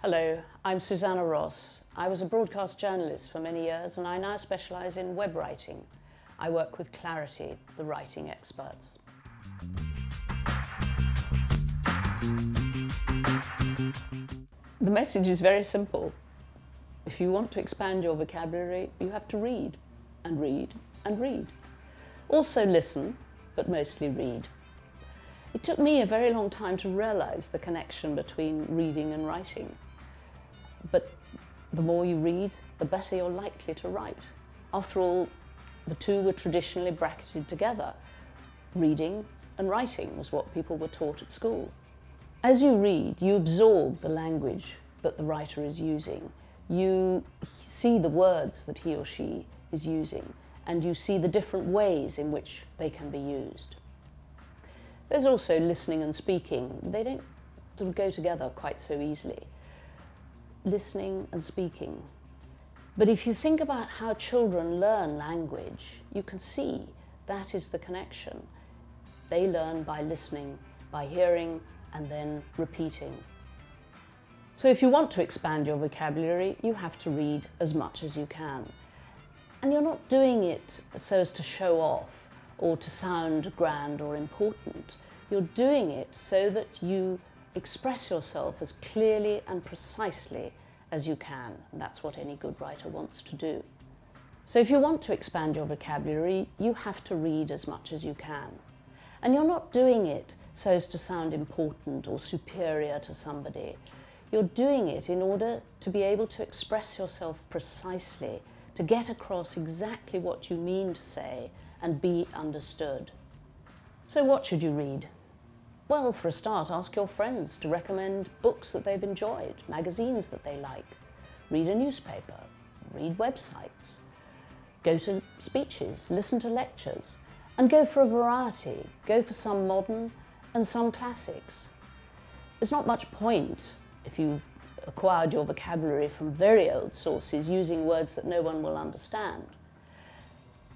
Hello, I'm Susanna Ross. I was a broadcast journalist for many years and I now specialise in web writing. I work with Clarity, the writing experts. The message is very simple. If you want to expand your vocabulary, you have to read and read and read. Also listen, but mostly read. It took me a very long time to realise the connection between reading and writing. But the more you read, the better you're likely to write. After all, the two were traditionally bracketed together. Reading and writing was what people were taught at school. As you read, you absorb the language that the writer is using. You see the words that he or she is using, and you see the different ways in which they can be used. There's also listening and speaking. They don't sort of go together quite so easily. Listening and speaking. But if you think about how children learn language, you can see that is the connection. They learn by listening, by hearing, and then repeating. So if you want to expand your vocabulary, you have to read as much as you can. And you're not doing it so as to show off or to sound grand or important. You're doing it so that you express yourself as clearly and precisely as you can. And that's what any good writer wants to do. So if you want to expand your vocabulary, you have to read as much as you can. And you're not doing it so as to sound important or superior to somebody. You're doing it in order to be able to express yourself precisely, to get across exactly what you mean to say and be understood. So what should you read? Well, for a start, ask your friends to recommend books that they've enjoyed, magazines that they like. Read a newspaper, read websites, go to speeches, listen to lectures, and go for a variety. Go for some modern and some classics. There's not much point, if you've acquired your vocabulary from very old sources, using words that no one will understand.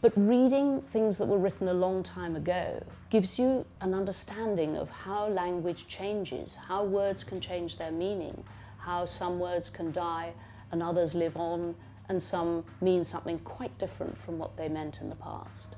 But reading things that were written a long time ago gives you an understanding of how language changes, how words can change their meaning, how some words can die and others live on, and some mean something quite different from what they meant in the past.